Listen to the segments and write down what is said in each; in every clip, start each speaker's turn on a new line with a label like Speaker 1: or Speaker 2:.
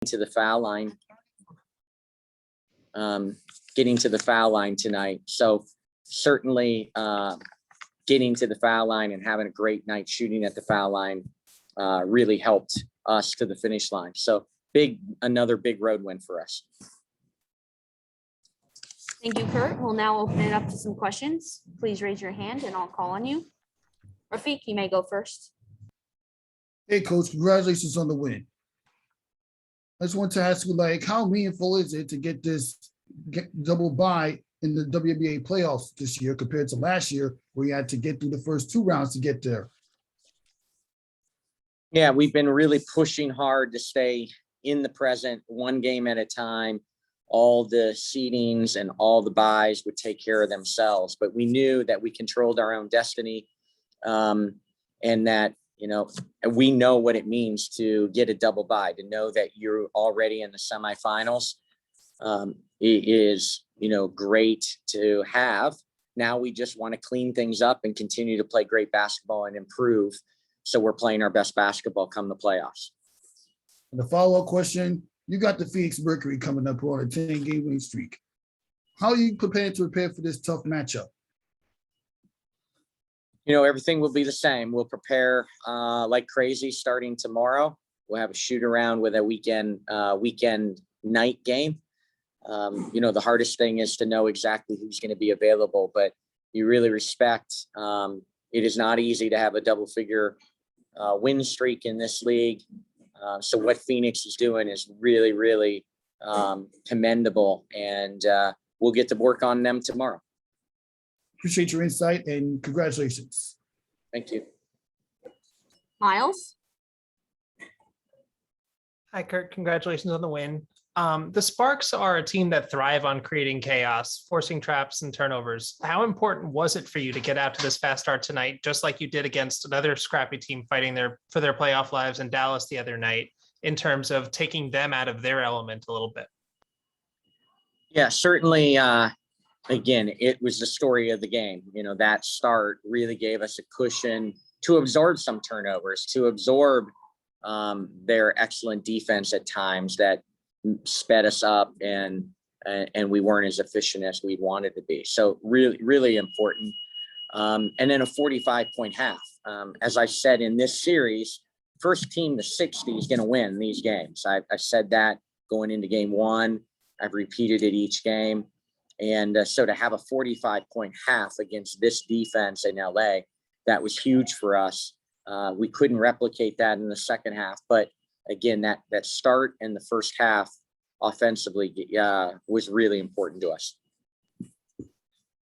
Speaker 1: to the foul line, tonight. So certainly getting to the foul line and having a great night shooting at the foul line really helped us to the finish line. So another big road win for us.
Speaker 2: Thank you, Kurt. We'll now open it up to some questions. Please raise your hand and I'll call on you. Rafiq, you may go first.
Speaker 3: Hey, Coach, congratulations on the win. I just want to ask you, how meaningful is it to get double bye in the WNBA playoffs this year compared to last year where you had to get through the first 2 rounds to get there?
Speaker 1: Yeah, we've been really pushing hard to stay in the present, one game at a time. All the seedings and all the buys would take care of themselves, but we knew that we controlled our own destiny, and that, we know what it means to get a double bye, to know that you're already in the semifinals. It is, great to have. Now we just want to clean things up and continue to play great basketball and improve. So we're playing our best basketball come the playoffs.
Speaker 3: And the follow-up question, you got the Phoenix Mercury coming up on a 10-game winning streak. How are you prepared to prepare for this tough matchup?
Speaker 1: Everything will be the same. We'll prepare like crazy starting tomorrow. We'll have a shoot around with a weekend night game. The hardest thing is to know exactly who's going to be available, but you really respect. It is not easy to have a double-figure win streak in this league. So what Phoenix is doing is really, really commendable, and we'll get to work on them tomorrow.
Speaker 3: Appreciate your insight and congratulations.
Speaker 1: Thank you.
Speaker 2: Miles?
Speaker 4: Hi, Kurt. Congratulations on the win. The Sparks are a team that thrive on creating chaos, forcing traps and turnovers. How important was it for you to get out to this fast start tonight, just like you did against another scrappy team fighting for their playoff lives in Dallas the other night, in terms of taking them out of their element a little bit?
Speaker 1: Yeah, certainly. Again, it was the story of the game. That start really gave us a cushion to absorb some turnovers, to absorb their excellent defense at times that sped us up, and we weren't as efficient as we wanted to be. So really, really important. And then a 45-point half. As I said in this series, first team to 60 is going to win these games. I've said that going into game 1. I've repeated it each game. And so to have a 45-point half against this defense in LA, that was huge for us. We couldn't replicate that in the second half, but again, that start in the first half offensively was really important to us.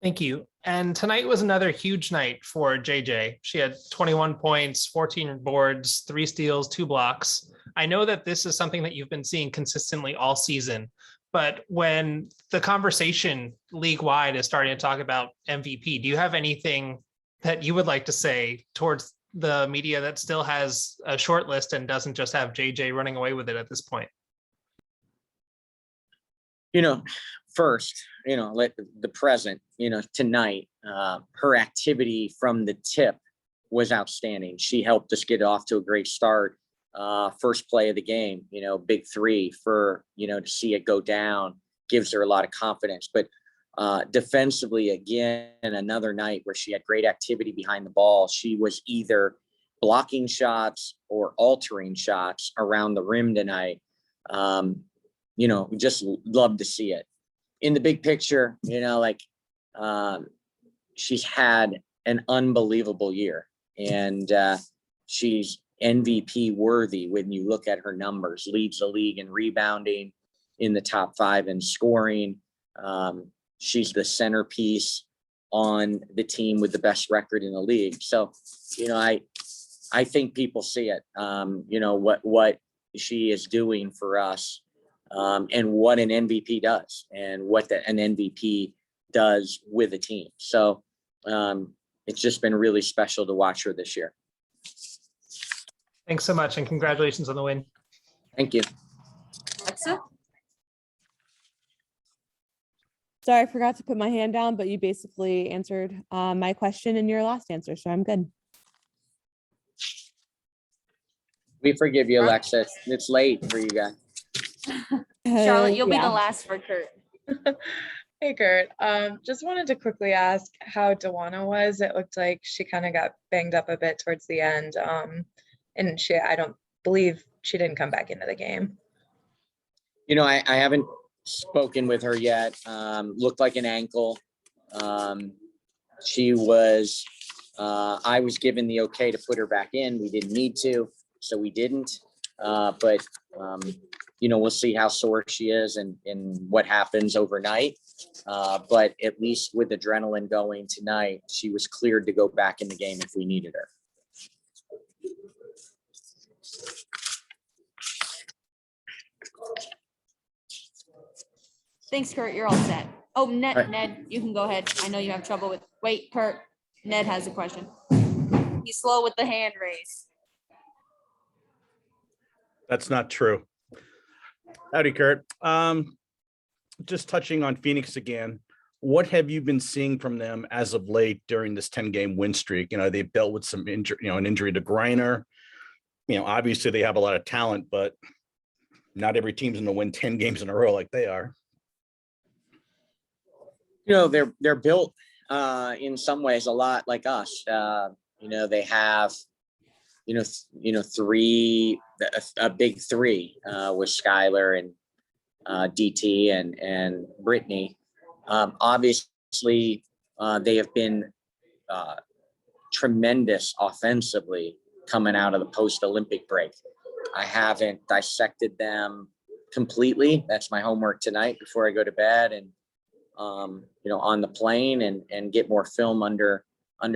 Speaker 4: Thank you. And tonight was another huge night for JJ. She had 21 points, 14 boards, 3 steals, 2 blocks. I know that this is something that you've been seeing consistently all season, but when the conversation league-wide is starting to talk about MVP, do you have anything that you would like to say towards the media that still has a short list and doesn't just have JJ running away with it at this point?
Speaker 1: First, let the present, tonight, her activity from the tip was outstanding. She helped us get off to a great start. First play of the game, big 3 for, to see it go down gives her a lot of confidence. But defensively, again, another night where she had great activity behind the ball. She was either blocking shots or altering shots around the rim tonight. We just love to see it. In the big picture, she's had an unbelievable year, and she's MVP worthy when you look at her numbers. Leads the league in rebounding, in the top 5 in scoring. She's the centerpiece on the team with the best record in the league. So, I think people see it, what she is doing for us, and what an MVP does, and what an MVP does with a team. So it's just been really special to watch her this year.
Speaker 4: Thanks so much, and congratulations on the win.
Speaker 1: Thank you.
Speaker 2: Alexa?
Speaker 5: Sorry, I forgot to put my hand down, but you basically answered my question in your last answer, so I'm good.
Speaker 1: We forgive you, Alexa. It's late for you guys.
Speaker 2: Charlotte, you'll be
Speaker 5: Yeah.
Speaker 2: the last for Kurt.
Speaker 6: Hey Kurt, just wanted to quickly ask how Dewana was. It looked like she kind of got banged up a bit towards the end. And I don't believe she didn't come back into the game.
Speaker 1: I haven't spoken with her yet. Looked like an ankle. She was, I was given the okay to put her back in. We didn't need to, so we didn't. But we'll see how sore she is and what happens overnight. But at least with adrenaline going tonight, she was cleared to go back in the game if we needed her.
Speaker 2: Thanks, Kurt. You're all set. Oh, Ned,
Speaker 1: All right.
Speaker 2: Ned, you can go ahead. I know you have trouble with, wait, Kurt, Ned has a question. He's slow with the hand raise.
Speaker 7: That's not true. Howdy, Kurt. Just touching on Phoenix again. What have you been seeing from them as of late during this 10-game win streak? They've dealt with some injury, an injury to Griner. Obviously they have a lot of talent, but not every team's going to win 10 games in a row like they are.
Speaker 1: They're built in some ways a lot like us. They have a big three with Skylar and DT and Brittany. Obviously, they have been tremendous offensively coming out of the post-Olympic break. I haven't dissected them completely. That's my homework tonight before I go to bed and on the plane and get more film under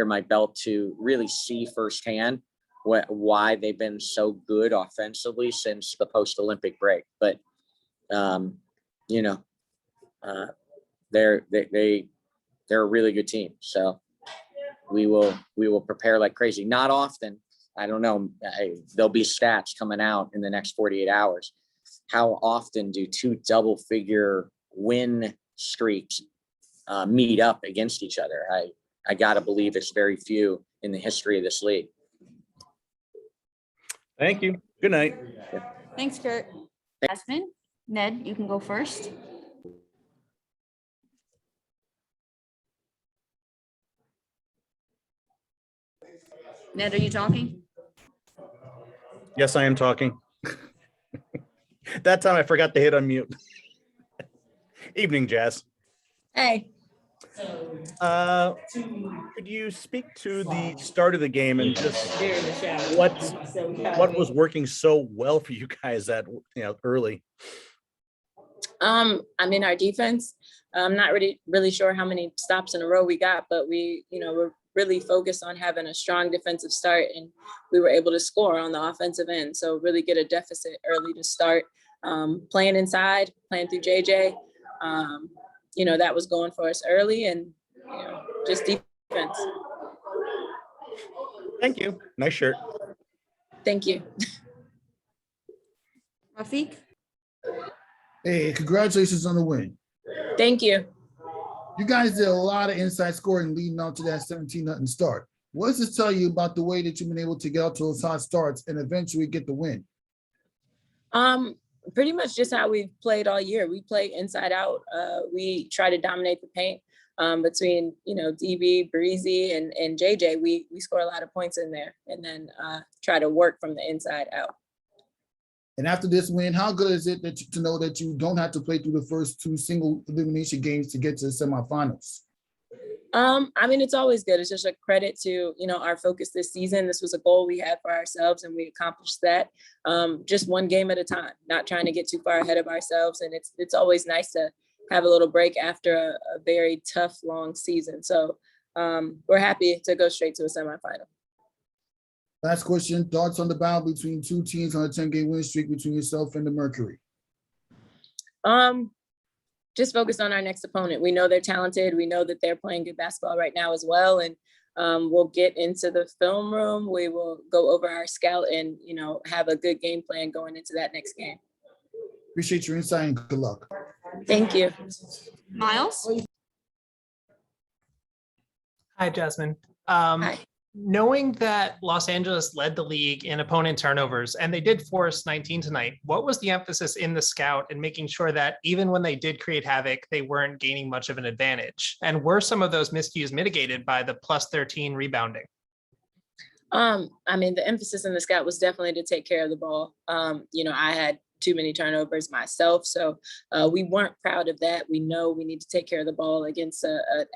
Speaker 1: my belt to really see firsthand why they've been so good offensively since the post-Olympic break. But they're a really good team. So we will prepare like crazy. Not often. I don't know. There'll be stats coming out in the next 48 hours. How often do two double-figure win streaks meet up against each other? I gotta believe it's very few in the history of this league.
Speaker 7: Thank you. Good night.
Speaker 2: Thanks, Kurt. Jasmine, Ned, you can go first. Ned, are you talking?
Speaker 7: Yes, I am talking. That time I forgot to hit unmute. Evening, Jazz.
Speaker 6: Hey.
Speaker 7: Could you speak to the start of the game and just what was working so well for you guys early?
Speaker 8: Our defense, I'm not really sure how many stops in a row we got, but we're really focused on having a strong defensive start, and we were able to score on the offensive end. So really get a deficit early to start. Playing inside, playing through JJ, that was going for us early, and just defense.
Speaker 7: Thank you. Nice shirt.
Speaker 8: Thank you.
Speaker 2: Rafiq?
Speaker 3: Hey, congratulations on the win.
Speaker 8: Thank you.
Speaker 3: You guys did a lot of inside scoring leading up to that 17-0 start. What does this tell you about the way that you've been able to get out to those hot starts and eventually get the win?
Speaker 8: Pretty much just how we've played all year. We play inside out. We try to dominate the paint between, DB, Breezy, and JJ. We score a lot of points in there, and then try to work from the inside out.
Speaker 3: And after this win, how good is it to know that you don't have to play through the first two single elimination games to get to the semifinals?
Speaker 8: It's always good. It's just a credit to, our focus this season. This was a goal we had for ourselves, and we accomplished that. Just one game at a time, not trying to get too far ahead of ourselves. And it's always nice to have a little break after a very tough, long season. So we're happy to go straight to a semifinal.
Speaker 3: Last question, thoughts on the battle between two teams on a 10-game win streak between yourself and the Mercury?
Speaker 8: Just focus on our next opponent. We know they're talented. We know that they're playing good basketball right now as well. And we'll get into the film room. We will go over our scout and, have a good game plan going into that next game.
Speaker 3: Appreciate your insight and good luck.
Speaker 8: Thank you.
Speaker 2: Miles?
Speaker 4: Hi, Jasmine.
Speaker 8: Hi.
Speaker 4: Knowing that Los Angeles led the league in opponent turnovers, and they did force 19 tonight, what was the emphasis in the scout in making sure that even when they did create havoc, they weren't gaining much of an advantage? And were some of those miscues mitigated by the +13 rebounding?
Speaker 8: I mean, the emphasis in the scout was definitely to take care of the ball. I had too many turnovers myself, so we weren't proud of that. We know we need to take care of the ball against a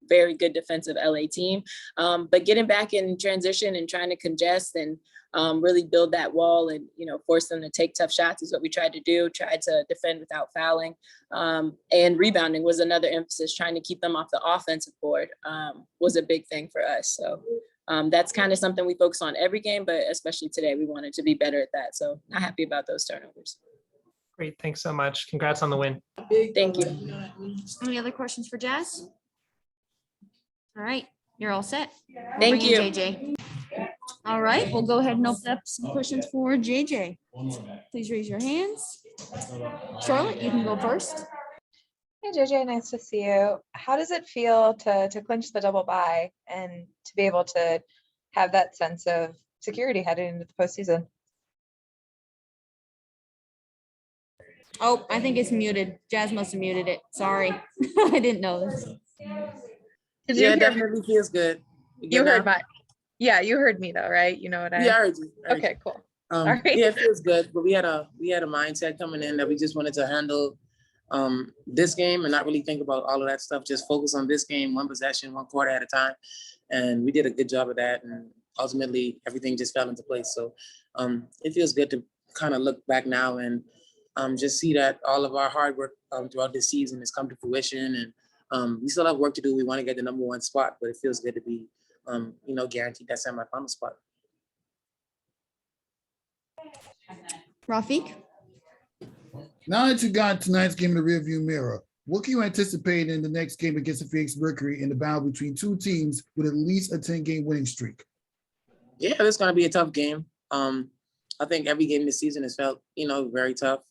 Speaker 8: very good defensive LA team. But getting back in transition and trying to congest and really build that wall and, force them to take tough shots is what we tried to do, tried to defend without fouling. And rebounding was another emphasis, trying to keep them off the offensive board was a big thing for us. So that's kind of something we focus on every game, but especially today, we wanted to be better at that. So not happy about those turnovers.
Speaker 4: Great, thanks so much. Congrats on the win.
Speaker 8: Thank you.
Speaker 2: Any other questions for Jazz? All right, you're all set. We'll
Speaker 8: Thank
Speaker 2: bring in
Speaker 8: you.
Speaker 2: JJ. All right, we'll go ahead and open up some questions for JJ. Please raise your hands. Charlotte, you can go first.
Speaker 6: Hey JJ, nice to see you. How does it feel to clinch the double bye and to be able to have that sense of security headed into the postseason?
Speaker 2: Oh, I think it's muted. Jazz must have muted it. Sorry. I didn't know this.
Speaker 6: Did
Speaker 9: Yeah,
Speaker 6: you
Speaker 9: it
Speaker 6: hear?
Speaker 9: definitely feels good.
Speaker 6: You heard my. Yeah, you heard me though, right? You know what I?
Speaker 9: Yeah, I heard you. I heard
Speaker 6: Okay,
Speaker 9: you.
Speaker 6: cool.
Speaker 9: Yeah,
Speaker 6: right.
Speaker 9: it feels good. But we had a mindset coming in that we just wanted to handle this game and not really think about all of that stuff. Just focus on this game, one possession, one quarter at a time, and we did a good job of that. And ultimately, everything just fell into place. So it feels good to kind of look back now and just see that all of our hard work throughout this season has come to fruition. And we still have work to do. We want to get the number one spot, but it feels good to be, guaranteed that semifinal spot.
Speaker 2: Rafiq?
Speaker 3: Now that you got tonight's game in the rearview mirror, what can you anticipate in the next game against the Phoenix Mercury in the battle between two teams with at least a 10-game winning streak?
Speaker 9: Yeah, it's going to be a tough game. I think every game this season has felt, very tough,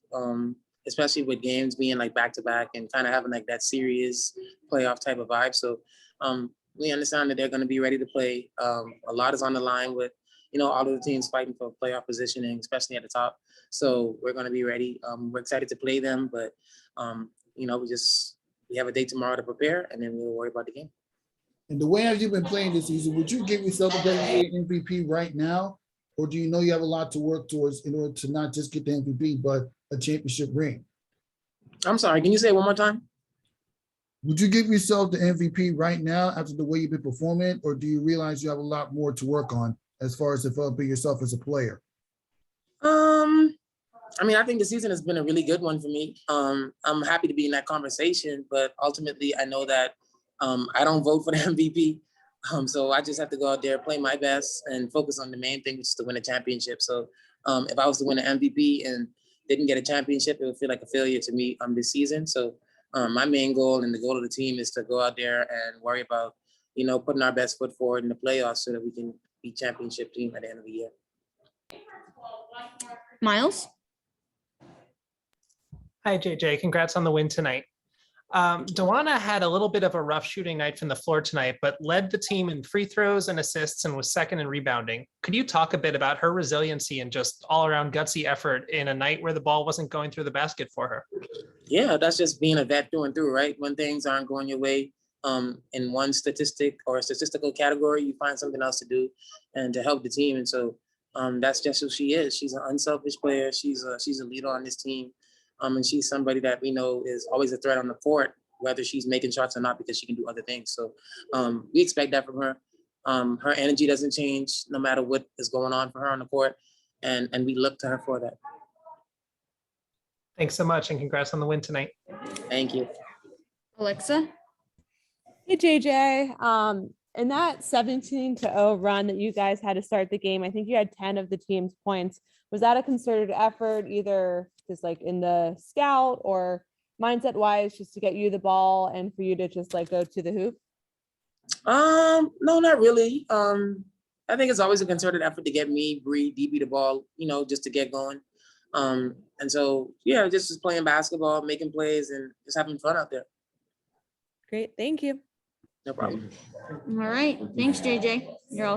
Speaker 9: especially with games being like back-to-back and kind of having like that serious playoff type of vibe. So we understand that they're going to be ready to play. A lot is on the line with, all of the teams fighting for playoff positioning, especially at the top. So we're going to be ready. We're excited to play them, but, we have a day tomorrow to prepare, and then we'll worry about the game.
Speaker 3: And the way as you've been playing this season, would you give yourself a MVP right now? Or do you know you have a lot to work towards in order to not just get the MVP, but a championship ring?
Speaker 9: I'm sorry, can you say it one more time?
Speaker 3: Would you give yourself the MVP right now after the way you've been performing? Or do you realize you have a lot more to work on as far as developing yourself as a player?
Speaker 9: I think the season has been a really good one for me. I'm happy to be in that conversation, but ultimately I know that I don't vote for the MVP. So I just have to go out there, play my best, and focus on the main thing, which is to win a championship. So if I was to win an MVP and didn't get a championship, it would feel like a failure to me this season. So my main goal and the goal of the team is to go out there and worry about, putting our best foot forward in the playoffs so that we can be championship team at the end of the year.
Speaker 2: Miles?
Speaker 4: Hi, JJ. Congrats on the win tonight. Dawana had a little bit of a rough shooting night from the floor tonight, but led the team in free throws and assists and was second in rebounding. Could you talk a bit about her resiliency and just all around gutsy effort in a night where the ball wasn't going through the basket for her?
Speaker 9: Yeah, that's just being a vet through and through, right? When things aren't going your way in one statistic or a statistical category, you find something else to do and to help the team. And so that's just who she is. She's an unselfish player. She's a leader on this team. And she's somebody that we know is always a threat on the court, whether she's making shots or not, because she can do other things. So we expect that from her. Her energy doesn't change no matter what is going on for her on the court. And we look to her for that.
Speaker 4: Thanks so much, and congrats on the win tonight.
Speaker 9: Thank you.
Speaker 2: Alexa?
Speaker 5: Hey, JJ. In that 17-0 run that you guys had to start the game, I think you had 10 of the team's points. Was that a concerted effort, either just like in the scout or mindset wise, just to get you the ball and for you to just like go to the hoop?
Speaker 9: No, not really. I think it's always a concerted effort to get me, Bree, DB the ball, just to get going. And so, yeah, just playing basketball, making plays, and just having fun out there.
Speaker 5: Great. Thank you.
Speaker 9: No problem.
Speaker 2: All right. Thanks, JJ. You're all set.